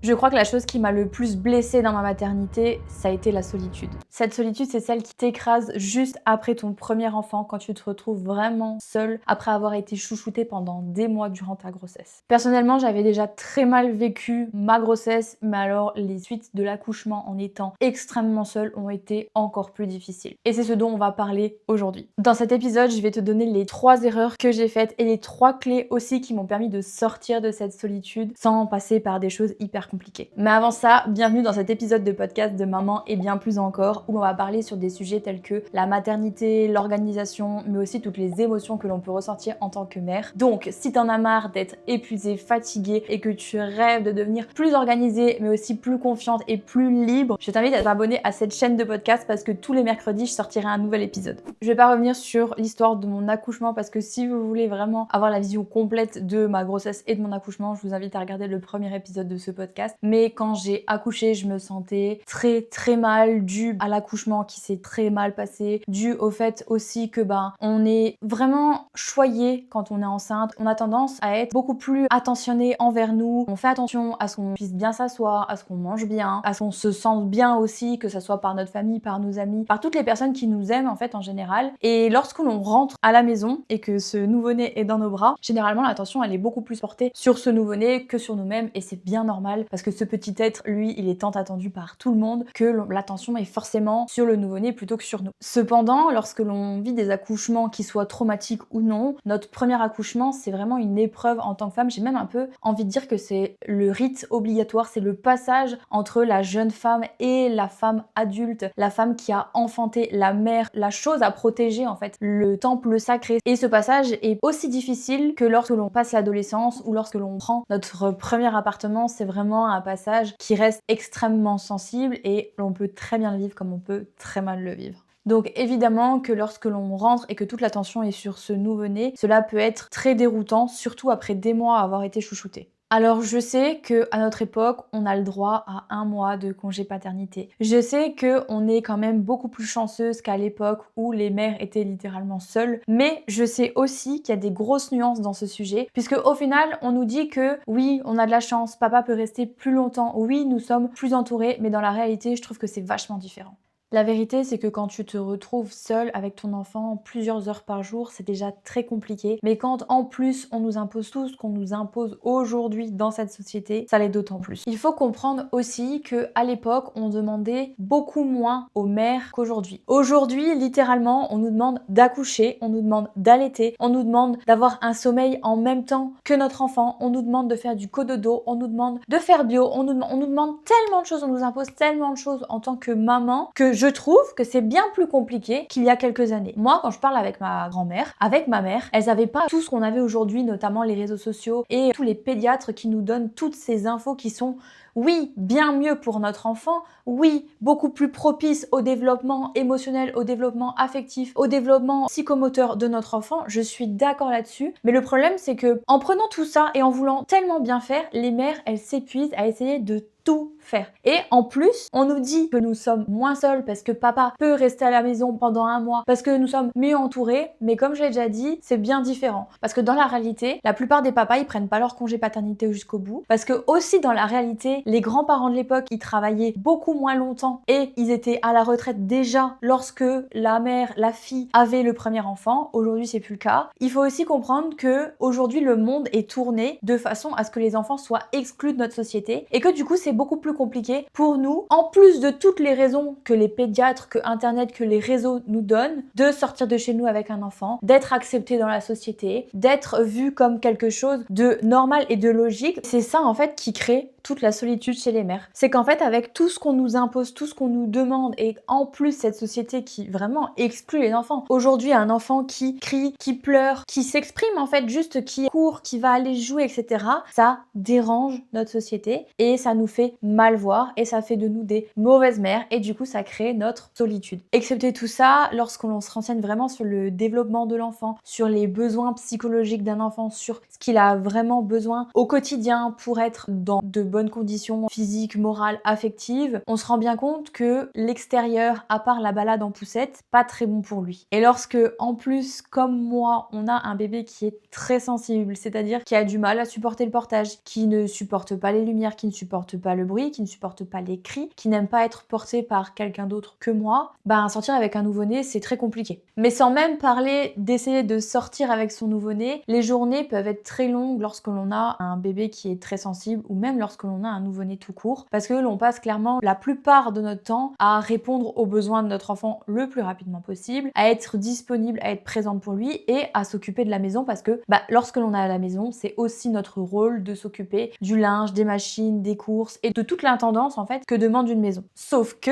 Je crois que la chose qui m'a le plus blessée dans ma maternité, ça a été la solitude. Cette solitude, c'est celle qui t'écrase juste après ton premier enfant, quand tu te retrouves vraiment seule après avoir été chouchoutée pendant des mois durant ta grossesse. Personnellement, j'avais déjà très mal vécu ma grossesse, mais alors les suites de l'accouchement en étant extrêmement seule ont été encore plus difficiles. Et c'est ce dont on va parler aujourd'hui. Dans cet épisode, je vais te donner les 3 erreurs que j'ai faites et les 3 clés aussi qui m'ont permis de sortir de cette solitude sans passer par des choses hyper compliquées. Mais avant ça, bienvenue dans cet épisode de podcast de Maman et bien plus encore, où on va parler sur des sujets tels que la maternité, l'organisation, mais aussi toutes les émotions que l'on peut ressentir en tant que mère. Donc, si t'en as marre d'être épuisée, fatiguée et que tu rêves de devenir plus organisée, mais aussi plus confiante et plus libre, je t'invite à t'abonner à cette chaîne de podcast parce que tous les mercredis, je sortirai un nouvel épisode. Je vais pas revenir sur l'histoire de mon accouchement parce que si vous voulez vraiment avoir la vision complète de ma grossesse et de mon accouchement, je vous invite à regarder le premier épisode de ce podcast. Mais quand j'ai accouché, je me sentais très mal dû à l'accouchement qui s'est très mal passé, dû au fait aussi que on est vraiment choyé quand on est enceinte. On a tendance à être beaucoup plus attentionné envers nous. On fait attention à ce qu'on puisse bien s'asseoir, à ce qu'on mange bien, à ce qu'on se sente bien aussi, que ce soit par notre famille, par nos amis, par toutes les personnes qui nous aiment en fait en général. Et lorsque l'on rentre à la maison et que ce nouveau-né est dans nos bras, généralement l'attention elle est beaucoup plus portée sur ce nouveau-né que sur nous-mêmes et c'est bien normal parce que ce petit être, lui, il est tant attendu par tout le monde que l'attention est forcément sur le nouveau-né plutôt que sur nous. Cependant, lorsque l'on vit des accouchements qui soient traumatiques ou non, notre premier accouchement, c'est vraiment une épreuve en tant que femme. J'ai même un peu envie de dire que c'est le rite obligatoire, c'est le passage entre la jeune femme et la femme adulte, la femme qui a enfanté, la mère, la chose à protéger en fait, le temple sacré. Et ce passage est aussi difficile que lorsque l'on passe l'adolescence ou lorsque l'on prend notre premier appartement. C'est vraiment un passage qui reste extrêmement sensible et l'on peut très bien le vivre comme on peut très mal le vivre. Donc évidemment que lorsque l'on rentre et que toute l'attention est sur ce nouveau-né, cela peut être très déroutant, surtout après des mois à avoir été chouchouté. Alors je sais qu'à notre époque, on a le droit à 1 mois de congé paternité. Je sais qu'on est quand même beaucoup plus chanceuse qu'à l'époque où les mères étaient littéralement seules, mais je sais aussi qu'il y a des grosses nuances dans ce sujet, puisque au final, on nous dit que oui, on a de la chance, papa peut rester plus longtemps, oui, nous sommes plus entourés, mais dans la réalité, je trouve que c'est vachement différent. La vérité, c'est que quand tu te retrouves seule avec ton enfant plusieurs heures par jour, c'est déjà très compliqué. Mais quand en plus on nous impose tout ce qu'on nous impose aujourd'hui dans cette société, ça l'est d'autant plus. Il faut comprendre aussi que à l'époque, on demandait beaucoup moins aux mères qu'aujourd'hui. Aujourd'hui, littéralement, on nous demande d'accoucher, on nous demande d'allaiter, on nous demande d'avoir un sommeil en même temps que notre enfant, on nous demande de faire du cododo, on nous demande de faire bio, on nous demande tellement de choses, on nous impose tellement de choses en tant que maman que je trouve que c'est bien plus compliqué qu'il y a quelques années. Moi, quand je parle avec ma grand-mère, avec ma mère, elles n'avaient pas tout ce qu'on avait aujourd'hui, notamment les réseaux sociaux et tous les pédiatres qui nous donnent toutes ces infos qui sont, oui, bien mieux pour notre enfant, oui, beaucoup plus propices au développement émotionnel, au développement affectif, au développement psychomoteur de notre enfant. Je suis d'accord là-dessus. Mais le problème, c'est que en prenant tout ça et en voulant tellement bien faire, les mères, elles s'épuisent à essayer de tout faire. Et en plus, on nous dit que nous sommes moins seuls parce que papa peut rester à la maison pendant 1 mois, parce que nous sommes mieux entourés, mais comme je l'ai déjà dit, c'est bien différent. Parce que dans la réalité, la plupart des papas, ils prennent pas leur congé paternité jusqu'au bout, parce que aussi dans la réalité, les grands-parents de l'époque, ils travaillaient beaucoup moins longtemps et ils étaient à la retraite déjà lorsque la mère, la fille avait le premier enfant. Aujourd'hui, c'est plus le cas. Il faut aussi comprendre que aujourd'hui, le monde est tourné de façon à ce que les enfants soient exclus de notre société et que du coup, c'est beaucoup plus compliqué pour nous, en plus de toutes les raisons que les pédiatres, que Internet, que les réseaux nous donnent, de sortir de chez nous avec un enfant, d'être accepté dans la société, d'être vu comme quelque chose de normal et de logique. C'est ça en fait qui crée toute la solitude chez les mères. C'est qu'en fait, avec tout ce qu'on nous impose, tout ce qu'on nous demande, et en plus cette société qui vraiment exclut les enfants. Aujourd'hui, un enfant qui crie, qui pleure, qui s'exprime en fait, juste qui court, qui va aller jouer, etc. Ça dérange notre société et ça nous fait mal voir et ça fait de nous des mauvaises mères et du coup, ça crée notre solitude. Excepté tout ça, lorsqu'on se renseigne vraiment sur le développement de l'enfant, sur les besoins psychologiques d'un enfant, sur ce qu'il a vraiment besoin au quotidien pour être dans de bonnes conditions physiques, morales, affectives, on se rend bien compte que l'extérieur, à part la balade en poussette, pas très bon pour lui. Et lorsque, en plus, comme moi, on a un bébé qui est très sensible, c'est-à-dire qui a du mal à supporter le portage, qui ne supporte pas les lumières, qui ne supporte pas pas le bruit, qui ne supporte pas les cris, qui n'aime pas être porté par quelqu'un d'autre que moi, sortir avec un nouveau-né, c'est très compliqué. Mais sans même parler d'essayer de sortir avec son nouveau-né, les journées peuvent être très longues lorsque l'on a un bébé qui est très sensible ou même lorsque l'on a un nouveau-né tout court, parce que l'on passe clairement la plupart de notre temps à répondre aux besoins de notre enfant le plus rapidement possible, à être disponible, à être présente pour lui et à s'occuper de la maison parce que lorsque l'on est à la maison, c'est aussi notre rôle de s'occuper du linge, des machines, des courses et de toute l'intendance en fait que demande une maison. Sauf que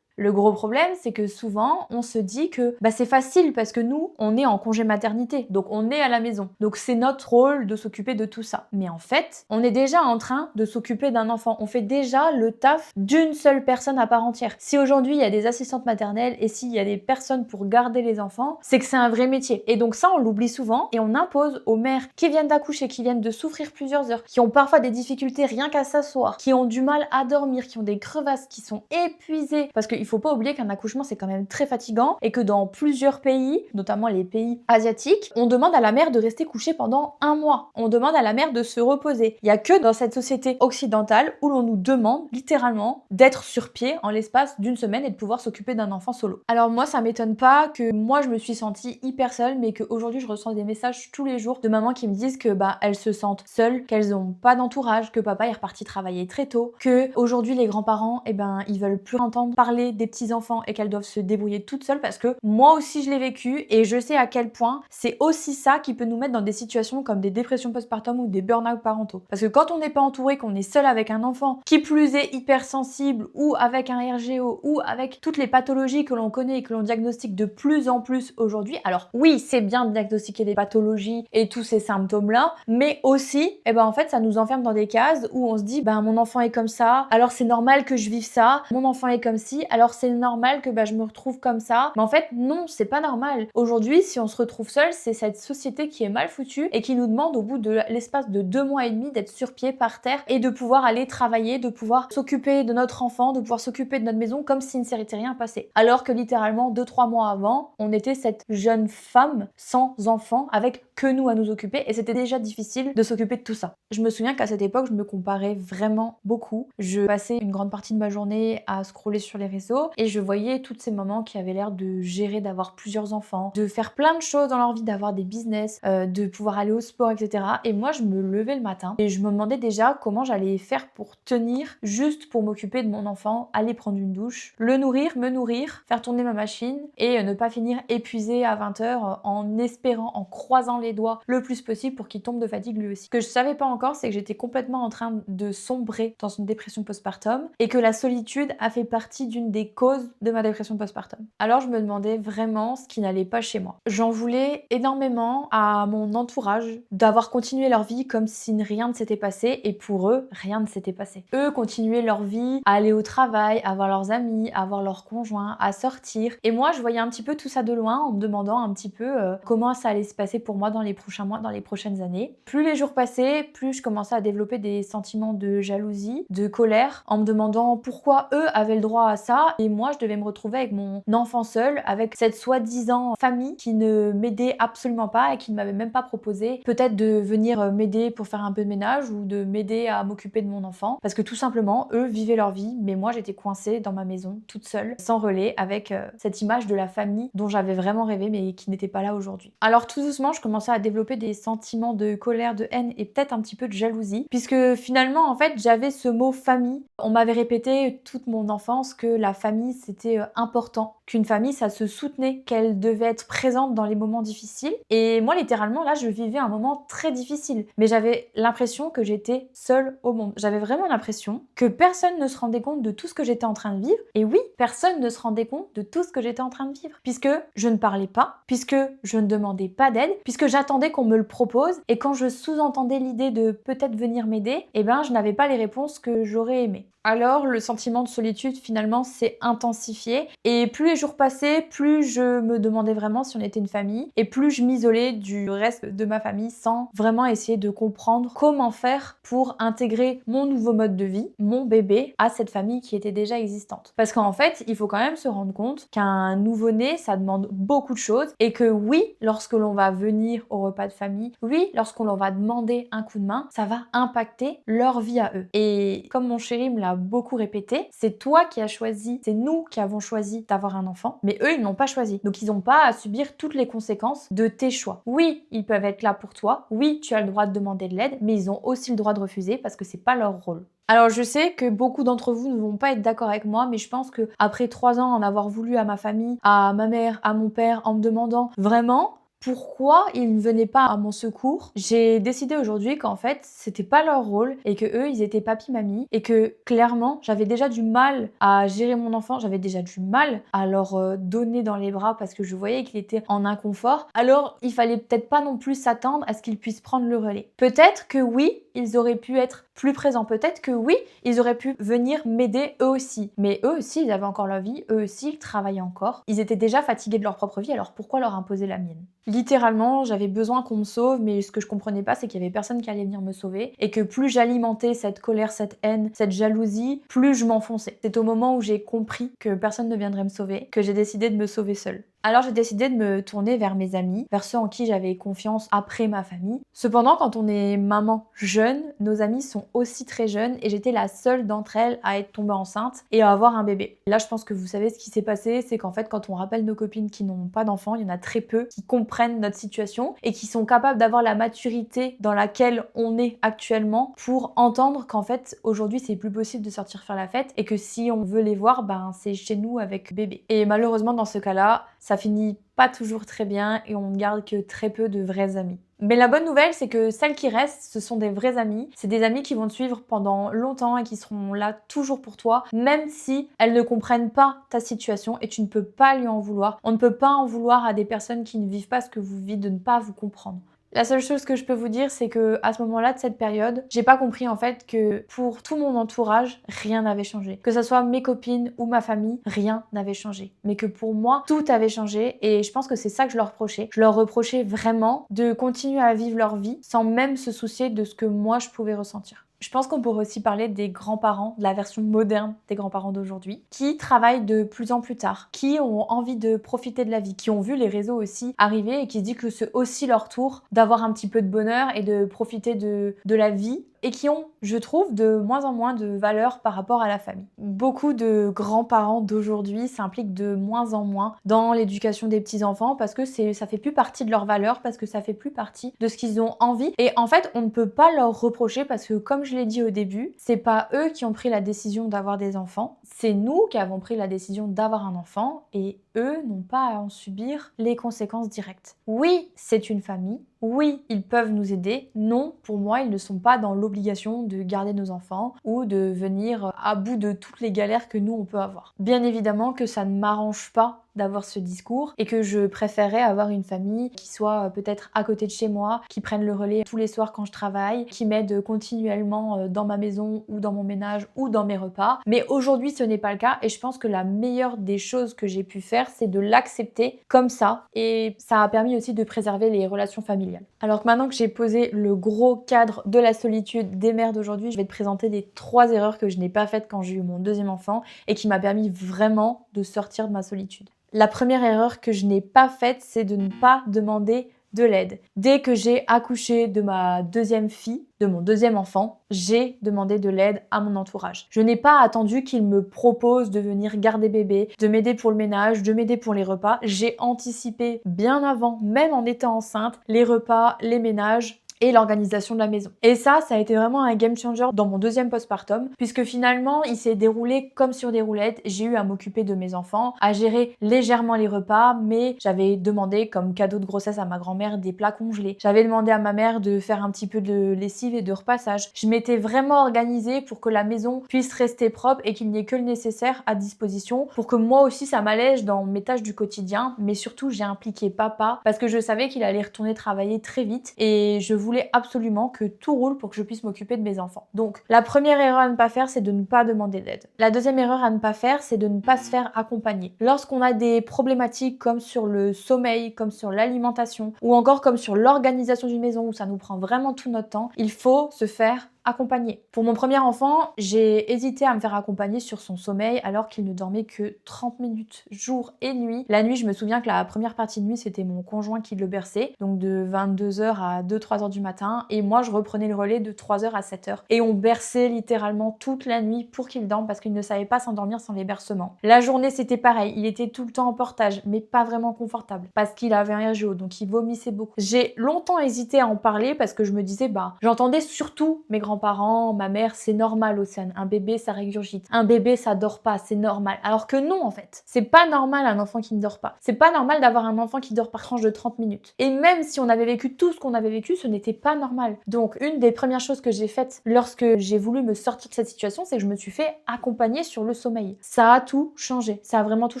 le gros problème, c'est que souvent, on se dit que c'est facile parce que nous, on est en congé maternité, donc on est à la maison. Donc c'est notre rôle de s'occuper de tout ça. Mais en fait, on est déjà en train de s'occuper d'un enfant. On fait déjà le taf d'une seule personne à part entière. Si aujourd'hui, il y a des assistantes maternelles et s'il y a des personnes pour garder les enfants, c'est que c'est un vrai métier. Et donc ça, on l'oublie souvent et on impose aux mères qui viennent d'accoucher, qui viennent de souffrir plusieurs heures, qui ont parfois des difficultés rien qu'à s'asseoir, qui ont du mal à dormir, qui ont des crevasses, qui sont épuisées parce qu'il faut pas oublier qu'un accouchement c'est quand même très fatigant et que dans plusieurs pays, notamment les pays asiatiques, on demande à la mère de rester couchée pendant 1 mois. On demande à la mère de se reposer. Il y a que dans cette société occidentale où l'on nous demande littéralement d'être sur pied en l'espace d'une semaine et de pouvoir s'occuper d'un enfant solo. Alors moi ça m'étonne pas que moi je me suis sentie hyper seule mais qu'aujourd'hui je reçois des messages tous les jours de mamans qui me disent que elles se sentent seules, qu'elles ont pas d'entourage, que papa est reparti travailler très tôt, que aujourd'hui les grands-parents ils veulent plus entendre parler des petits-enfants et qu'elles doivent se débrouiller toutes seules parce que moi aussi je l'ai vécu et je sais à quel point c'est aussi ça qui peut nous mettre dans des situations comme des dépressions postpartum ou des burn-out parentaux. Parce que quand on n'est pas entouré, qu'on est seul avec un enfant, qui plus est hypersensible ou avec un RGO ou avec toutes les pathologies que l'on connaît et que l'on diagnostique de plus en plus aujourd'hui, alors oui c'est bien de diagnostiquer des pathologies et tous ces symptômes-là, mais aussi en fait ça nous enferme dans des cases où on se dit mon enfant est comme ça, alors c'est normal que je vive ça, mon enfant est comme ci, alors c'est normal que je me retrouve comme ça. Mais en fait, non, c'est pas normal. Aujourd'hui, si on se retrouve seul, c'est cette société qui est mal foutue et qui nous demande au bout de l'espace de 2 mois et demi d'être sur pied par terre et de pouvoir aller travailler, de pouvoir s'occuper de notre enfant, de pouvoir s'occuper de notre maison comme s'il ne s'était rien passé. Alors que littéralement, 2-3 mois avant, on était cette jeune femme sans enfant avec que nous à nous occuper et c'était déjà difficile de s'occuper de tout ça. Je me souviens qu'à cette époque, je me comparais vraiment beaucoup. Je passais une grande partie de ma journée à scroller sur les réseaux et je voyais toutes ces mamans qui avaient l'air de gérer, d'avoir plusieurs enfants, de faire plein de choses dans leur vie, d'avoir des business, de pouvoir aller au sport, etc. Et moi, je me levais le matin et je me demandais déjà comment j'allais faire pour tenir juste pour m'occuper de mon enfant, aller prendre une douche, le nourrir, me nourrir, faire tourner ma machine et ne pas finir épuisée à 20h en espérant, en croisant les doigts le plus possible pour qu'il tombe de fatigue lui aussi. Ce que je savais pas encore, c'est que j'étais complètement en train de sombrer dans une dépression postpartum et que la solitude a fait partie d'une des causes de ma dépression postpartum. Alors je me demandais vraiment ce qui n'allait pas chez moi. J'en voulais énormément à mon entourage d'avoir continué leur vie comme si rien ne s'était passé et pour eux, rien ne s'était passé. Eux continuaient leur vie, à aller au travail, à voir leurs amis, à voir leurs conjoints, à sortir. Et moi, je voyais un petit peu tout ça de loin en me demandant un petit peu comment ça allait se passer pour moi dans les prochains mois, dans les prochaines années. Plus les jours passaient, plus je commençais à développer des sentiments de jalousie, de colère, en me demandant pourquoi eux avaient le droit à ça et moi je devais me retrouver avec mon enfant seul, avec cette soi-disant famille qui ne m'aidait absolument pas et qui ne m'avait même pas proposé peut-être de venir m'aider pour faire un peu de ménage ou de m'aider à m'occuper de mon enfant parce que tout simplement eux vivaient leur vie mais moi j'étais coincée dans ma maison toute seule sans relais avec cette image de la famille dont j'avais vraiment rêvé mais qui n'était pas là aujourd'hui. Alors tout doucement je commençais à développer des sentiments de colère, de haine et peut-être un petit peu de jalousie puisque finalement en fait j'avais ce mot famille. On m'avait répété toute mon enfance que la famille c'était important, qu'une famille ça se soutenait, qu'elle devait être présente dans les moments difficiles et moi littéralement là je vivais un moment très difficile mais j'avais l'impression que j'étais seule au monde. J'avais vraiment l'impression que personne ne se rendait compte de tout ce que j'étais en train de vivre et oui, personne ne se rendait compte de tout ce que j'étais en train de vivre puisque je ne parlais pas, puisque je ne demandais pas d'aide, puisque j'attendais qu'on me le propose et quand je sous-entendais l'idée de peut-être venir m'aider, je n'avais pas les réponses que j'aurais aimées. Alors le sentiment de solitude finalement s'est intensifié et plus les jours passaient, plus je me demandais vraiment si on était une famille et plus je m'isolais du reste de ma famille sans vraiment essayer de comprendre comment faire pour intégrer mon nouveau mode de vie, mon bébé, à cette famille qui était déjà existante. Parce qu'en fait, il faut quand même se rendre compte qu'un nouveau-né, ça demande beaucoup de choses et que oui, lorsque l'on va venir au repas de famille, oui, lorsqu'on leur va demander un coup de main, ça va impacter leur vie à eux. Et comme mon chéri me l'a beaucoup répété, c'est toi qui as choisi, c'est nous qui avons choisi d'avoir un enfant, mais eux, ils n'ont pas choisi. Donc, ils n'ont pas à subir toutes les conséquences de tes choix. Oui, ils peuvent être là pour toi. Oui, tu as le droit de demander de l'aide, mais ils ont aussi le droit de refuser parce que c'est pas leur rôle. Alors je sais que beaucoup d'entre vous ne vont pas être d'accord avec moi, mais je pense que après 3 ans en avoir voulu à ma famille, à ma mère, à mon père, en me demandant vraiment pourquoi ils ne venaient pas à mon secours, j'ai décidé aujourd'hui qu'en fait c'était pas leur rôle et que eux ils étaient papi-mamie et que clairement j'avais déjà du mal à gérer mon enfant, j'avais déjà du mal à leur donner dans les bras parce que je voyais qu'il était en inconfort. Alors il fallait peut-être pas non plus s'attendre à ce qu'ils puissent prendre le relais. Peut-être que oui, ils auraient pu être plus présents, peut-être que oui, ils auraient pu venir m'aider eux aussi. Mais eux aussi, ils avaient encore leur vie, eux aussi, ils travaillaient encore. Ils étaient déjà fatigués de leur propre vie, alors pourquoi leur imposer la mienne? Littéralement, j'avais besoin qu'on me sauve, mais ce que je comprenais pas, c'est qu'il y avait personne qui allait venir me sauver, et que plus j'alimentais cette colère, cette haine, cette jalousie, plus je m'enfonçais. C'est au moment où j'ai compris que personne ne viendrait me sauver, que j'ai décidé de me sauver seule. Alors j'ai décidé de me tourner vers mes amis, vers ceux en qui j'avais confiance après ma famille. Cependant, quand on est maman jeune, nos amis sont aussi très jeunes et j'étais la seule d'entre elles à être tombée enceinte et à avoir un bébé. Là, je pense que vous savez ce qui s'est passé, c'est qu'en fait, quand on rappelle nos copines qui n'ont pas d'enfants, il y en a très peu qui comprennent notre situation et qui sont capables d'avoir la maturité dans laquelle on est actuellement pour entendre qu'en fait, aujourd'hui, c'est plus possible de sortir faire la fête et que si on veut les voir, ben c'est chez nous avec bébé. Et malheureusement, dans ce cas-là, ça finit pas toujours très bien et on ne garde que très peu de vrais amis. Mais la bonne nouvelle, c'est que celles qui restent, ce sont des vrais amis. C'est des amis qui vont te suivre pendant longtemps et qui seront là toujours pour toi, même si elles ne comprennent pas ta situation et tu ne peux pas lui en vouloir. On ne peut pas en vouloir à des personnes qui ne vivent pas ce que vous vivez de ne pas vous comprendre. La seule chose que je peux vous dire, c'est que à ce moment-là de cette période, j'ai pas compris en fait que pour tout mon entourage, rien n'avait changé. Que ce soit mes copines ou ma famille, rien n'avait changé. Mais que pour moi, tout avait changé et je pense que c'est ça que je leur reprochais. Je leur reprochais vraiment de continuer à vivre leur vie sans même se soucier de ce que moi je pouvais ressentir. Je pense qu'on pourrait aussi parler des grands-parents, de la version moderne des grands-parents d'aujourd'hui, qui travaillent de plus en plus tard, qui ont envie de profiter de la vie, qui ont vu les réseaux aussi arriver et qui se disent que c'est aussi leur tour d'avoir un petit peu de bonheur et de profiter de la vie et qui ont, je trouve, de moins en moins de valeur par rapport à la famille. Beaucoup de grands-parents d'aujourd'hui s'impliquent de moins en moins dans l'éducation des petits-enfants parce que ça fait plus partie de leurs valeurs, parce que ça fait plus partie de ce qu'ils ont envie. Et en fait, on ne peut pas leur reprocher parce que, comme je l'ai dit au début, c'est pas eux qui ont pris la décision d'avoir des enfants, c'est nous qui avons pris la décision d'avoir un enfant et eux n'ont pas à en subir les conséquences directes. Oui, c'est une famille. Oui, ils peuvent nous aider. Non, pour moi, ils ne sont pas dans l'obligation de garder nos enfants ou de venir à bout de toutes les galères que nous, on peut avoir. Bien évidemment que ça ne m'arrange pas d'avoir ce discours et que je préférerais avoir une famille qui soit peut-être à côté de chez moi, qui prenne le relais tous les soirs quand je travaille, qui m'aide continuellement dans ma maison ou dans mon ménage ou dans mes repas. Mais aujourd'hui, ce n'est pas le cas et je pense que la meilleure des choses que j'ai pu faire, c'est de l'accepter comme ça et ça a permis aussi de préserver les relations familiales. Alors que maintenant que j'ai posé le gros cadre de la solitude des mères d'aujourd'hui, je vais te présenter les 3 erreurs que je n'ai pas faites quand j'ai eu mon deuxième enfant et qui m'a permis vraiment de sortir de ma solitude. La première erreur que je n'ai pas faite, c'est de ne pas demander de l'aide. Dès que j'ai accouché de ma deuxième fille, de mon deuxième enfant, j'ai demandé de l'aide à mon entourage. Je n'ai pas attendu qu'il me propose de venir garder bébé, de m'aider pour le ménage, de m'aider pour les repas. J'ai anticipé bien avant, même en étant enceinte, les repas, les ménages et l'organisation de la maison. Et ça a été vraiment un game changer dans mon deuxième postpartum, puisque finalement, il s'est déroulé comme sur des roulettes. J'ai eu à m'occuper de mes enfants, à gérer légèrement les repas, mais j'avais demandé comme cadeau de grossesse à ma grand-mère des plats congelés. J'avais demandé à ma mère de faire un petit peu de lessive et de repassage. Je m'étais vraiment organisée pour que la maison puisse rester propre et qu'il n'y ait que le nécessaire à disposition pour que moi aussi ça m'allège dans mes tâches du quotidien, mais surtout j'ai impliqué papa parce que je savais qu'il allait retourner travailler très vite et je voulais voulais absolument que tout roule pour que je puisse m'occuper de mes enfants. Donc, la première erreur à ne pas faire, c'est de ne pas demander d'aide. La deuxième erreur à ne pas faire, c'est de ne pas se faire accompagner. Lorsqu'on a des problématiques comme sur le sommeil, comme sur l'alimentation, ou encore comme sur l'organisation d'une maison où ça nous prend vraiment tout notre temps, il faut se faire accompagner. Pour mon premier enfant, j'ai hésité à me faire accompagner sur son sommeil alors qu'il ne dormait que 30 minutes jour et nuit. La nuit, je me souviens que la première partie de nuit, c'était mon conjoint qui le berçait, donc de 22h à 2-3h du matin, et moi je reprenais le relais de 3h à 7h. Et on berçait littéralement toute la nuit pour qu'il dorme parce qu'il ne savait pas s'endormir sans les bercements. La journée, c'était pareil, il était tout le temps en portage, mais pas vraiment confortable parce qu'il avait un RGO, donc il vomissait beaucoup. J'ai longtemps hésité à en parler parce que je me disais, j'entendais surtout mes grands-parents, ma mère, c'est normal, Océane. Un bébé, ça régurgite. Un bébé, ça dort pas, c'est normal. Alors que non, en fait. C'est pas normal un enfant qui ne dort pas. C'est pas normal d'avoir un enfant qui dort par tranche de 30 minutes. Et même si on avait vécu tout ce qu'on avait vécu, ce n'était pas normal. Donc, une des premières choses que j'ai faites lorsque j'ai voulu me sortir de cette situation, c'est que je me suis fait accompagner sur le sommeil. Ça a tout changé. Ça a vraiment tout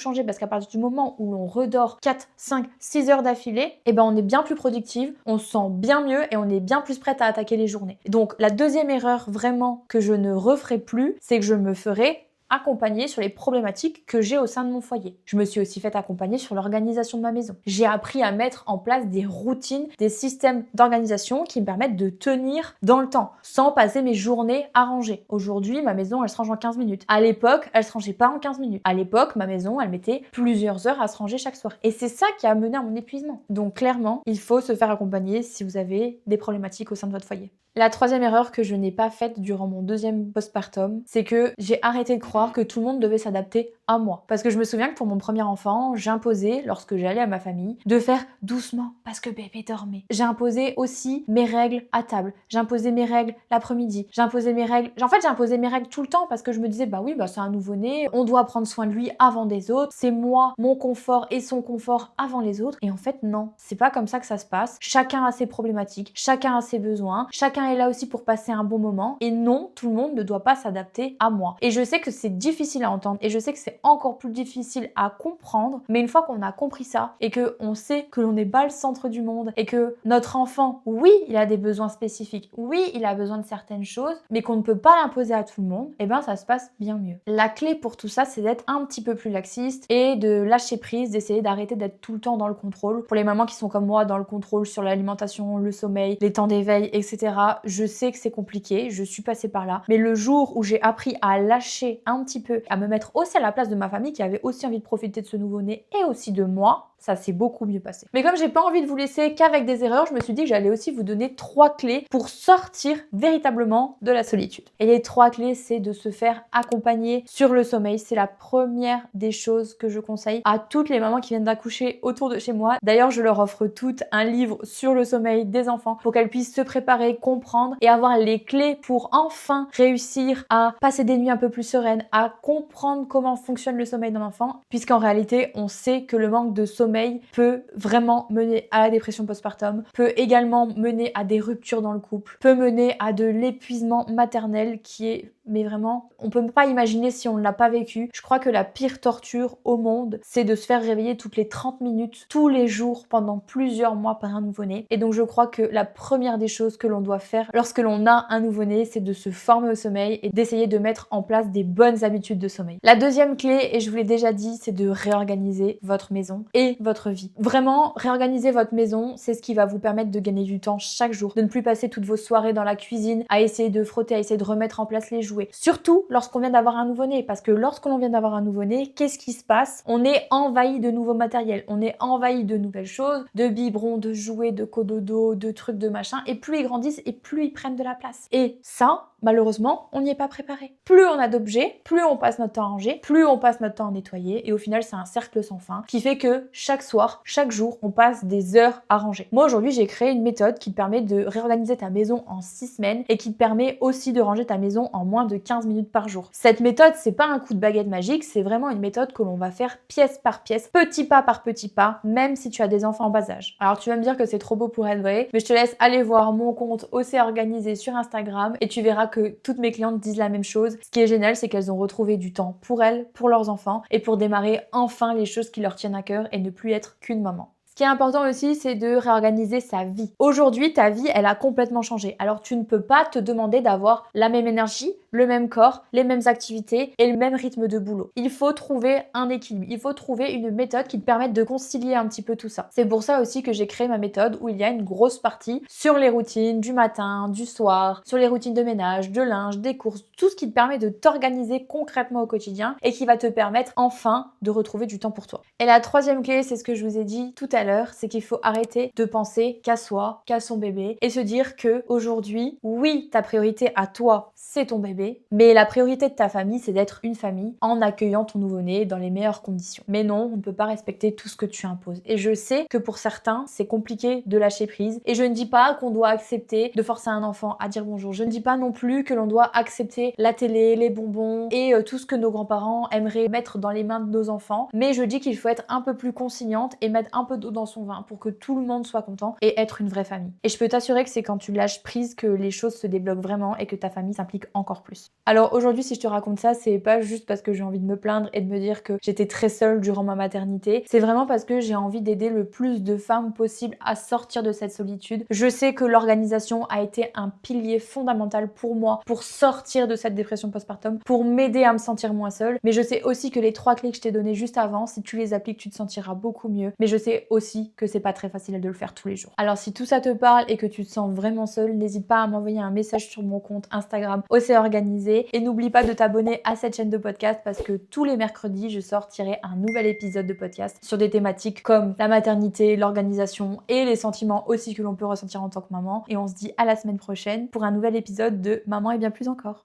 changé parce qu'à partir du moment où l'on redort 4, 5, 6 heures d'affilée, on est bien plus productive, on se sent bien mieux et on est bien plus prête à attaquer les journées. Donc, la deuxième erreur vraiment que je ne referai plus, c'est que je me ferai accompagner sur les problématiques que j'ai au sein de mon foyer. Je me suis aussi fait accompagner sur l'organisation de ma maison. J'ai appris à mettre en place des routines, des systèmes d'organisation qui me permettent de tenir dans le temps, sans passer mes journées à ranger. Aujourd'hui, ma maison, elle se range en 15 minutes. À l'époque, elle se rangeait pas en 15 minutes. À l'époque, ma maison, elle mettait plusieurs heures à se ranger chaque soir. Et c'est ça qui a mené à mon épuisement. Donc clairement, il faut se faire accompagner si vous avez des problématiques au sein de votre foyer. La troisième erreur que je n'ai pas faite durant mon deuxième postpartum, c'est que j'ai arrêté de croire que tout le monde devait s'adapter à moi. Parce que je me souviens que pour mon premier enfant, j'imposais, lorsque j'allais à ma famille, de faire doucement parce que bébé dormait. J'ai imposé aussi mes règles à table. J'imposais mes règles l'après-midi. J'imposais mes règles... En fait, j'imposais mes règles tout le temps parce que je me disais, c'est un nouveau-né, on doit prendre soin de lui avant des autres. C'est moi, mon confort et son confort avant les autres. Et en fait, non. C'est pas comme ça que ça se passe. Chacun a ses problématiques, chacun a ses besoins, chacun est là aussi pour passer un bon moment. Et non, tout le monde ne doit pas s'adapter à moi. Et je sais que c'est difficile à entendre et je sais que c'est encore plus difficile à comprendre, mais une fois qu'on a compris ça et que on sait que l'on n'est pas le centre du monde et que notre enfant, oui, il a des besoins spécifiques, oui, il a besoin de certaines choses, mais qu'on ne peut pas l'imposer à tout le monde, ça se passe bien mieux. La clé pour tout ça, c'est d'être un petit peu plus laxiste et de lâcher prise, d'essayer d'arrêter d'être tout le temps dans le contrôle. Pour les mamans qui sont comme moi dans le contrôle sur l'alimentation, le sommeil, les temps d'éveil, etc., je sais que c'est compliqué, je suis passée par là, mais le jour où j'ai appris à lâcher un petit peu, à me mettre aussi à la place de ma famille qui avait aussi envie de profiter de ce nouveau-né et aussi de moi, ça s'est beaucoup mieux passé. Mais comme j'ai pas envie de vous laisser qu'avec des erreurs, je me suis dit que j'allais aussi vous donner 3 clés pour sortir véritablement de la solitude. Et les 3 clés, c'est de se faire accompagner sur le sommeil. C'est la première des choses que je conseille à toutes les mamans qui viennent d'accoucher autour de chez moi. D'ailleurs, je leur offre toutes un livre sur le sommeil des enfants pour qu'elles puissent se préparer, comprendre et avoir les clés pour enfin réussir à passer des nuits un peu plus sereines, à comprendre comment fonctionne le sommeil d'un enfant, puisqu'en réalité, on sait que le manque de sommeil peut vraiment mener à la dépression postpartum, peut également mener à des ruptures dans le couple, peut mener à de l'épuisement maternel qui est vraiment, on peut pas imaginer si on ne l'a pas vécu. Je crois que la pire torture au monde, c'est de se faire réveiller toutes les 30 minutes, tous les jours, pendant plusieurs mois par un nouveau-né. Et donc je crois que la première des choses que l'on doit faire lorsque l'on a un nouveau-né, c'est de se former au sommeil et d'essayer de mettre en place des bonnes habitudes de sommeil. La deuxième clé, et je vous l'ai déjà dit, c'est de réorganiser votre maison et votre vie. Vraiment, réorganiser votre maison, c'est ce qui va vous permettre de gagner du temps chaque jour, de ne plus passer toutes vos soirées dans la cuisine à essayer de frotter, à essayer de remettre en place les jouets. Surtout lorsqu'on vient d'avoir un nouveau-né, parce que lorsqu'on vient d'avoir un nouveau-né, qu'est-ce qui se passe? On est envahi de nouveaux matériels, on est envahi de nouvelles choses, de biberons, de jouets, de cododo, de trucs, de machin, et plus ils grandissent et plus ils prennent de la place. Et ça, malheureusement, on n'y est pas préparé. Plus on a d'objets, plus on passe notre temps à ranger, plus on passe notre temps à nettoyer, et au final, c'est un cercle sans fin qui fait que chaque soir, chaque jour, on passe des heures à ranger. Moi, aujourd'hui, j'ai créé une méthode qui te permet de réorganiser ta maison en 6 semaines et qui te permet aussi de ranger ta maison en moins de 15 minutes par jour. Cette méthode, c'est pas un coup de baguette magique, c'est vraiment une méthode que l'on va faire pièce par pièce, petit pas par petit pas, même si tu as des enfants en bas âge. Alors, tu vas me dire que c'est trop beau pour être vrai, mais je te laisse aller voir mon compte OC Organisé sur Instagram et tu verras que toutes mes clientes disent la même chose. Ce qui est génial, c'est qu'elles ont retrouvé du temps pour elles, pour leurs enfants et pour démarrer enfin les choses qui leur tiennent à cœur et ne plus être qu'une maman. Ce qui est important aussi, c'est de réorganiser sa vie. Aujourd'hui, ta vie, elle a complètement changé. Alors tu ne peux pas te demander d'avoir la même énergie, le même corps, les mêmes activités et le même rythme de boulot. Il faut trouver un équilibre. Il faut trouver une méthode qui te permette de concilier un petit peu tout ça. C'est pour ça aussi que j'ai créé ma méthode où il y a une grosse partie sur les routines du matin, du soir, sur les routines de ménage, de linge, des courses, tout ce qui te permet de t'organiser concrètement au quotidien et qui va te permettre enfin de retrouver du temps pour toi. Et la troisième clé, c'est ce que je vous ai dit tout à l'heure, c'est qu'il faut arrêter de penser qu'à soi, qu'à son bébé et se dire que aujourd'hui, oui, ta priorité à toi, c'est ton bébé, mais la priorité de ta famille, c'est d'être une famille en accueillant ton nouveau-né dans les meilleures conditions. Mais non, on ne peut pas respecter tout ce que tu imposes. Et je sais que pour certains, c'est compliqué de lâcher prise. Et je ne dis pas qu'on doit accepter de forcer un enfant à dire bonjour. Je ne dis pas non plus que l'on doit accepter la télé, les bonbons et tout ce que nos grands-parents aimeraient mettre dans les mains de nos enfants. Mais je dis qu'il faut être un peu plus conciliante et mettre un peu d'eau dans son vin pour que tout le monde soit content et être une vraie famille. Et je peux t'assurer que c'est quand tu lâches prise que les choses se débloquent vraiment et que ta famille s'implique encore plus. Alors aujourd'hui, si je te raconte ça, c'est pas juste parce que j'ai envie de me plaindre et de me dire que j'étais très seule durant ma maternité. C'est vraiment parce que j'ai envie d'aider le plus de femmes possible à sortir de cette solitude. Je sais que l'organisation a été un pilier fondamental pour moi pour sortir de cette dépression postpartum, pour m'aider à me sentir moins seule. Mais je sais aussi que les 3 clés que je t'ai données juste avant, si tu les appliques, tu te sentiras beaucoup mieux. Mais je sais aussi que c'est pas très facile de le faire tous les jours. Alors si tout ça te parle et que tu te sens vraiment seule, n'hésite pas à m'envoyer un message sur mon compte Instagram OC Organisé et n'oublie pas de t'abonner à cette chaîne de podcast parce que tous les mercredis, je sortirai un nouvel épisode de podcast sur des thématiques comme la maternité, l'organisation et les sentiments aussi que l'on peut ressentir en tant que maman. Et on se dit à la semaine prochaine pour un nouvel épisode de Maman et bien plus encore.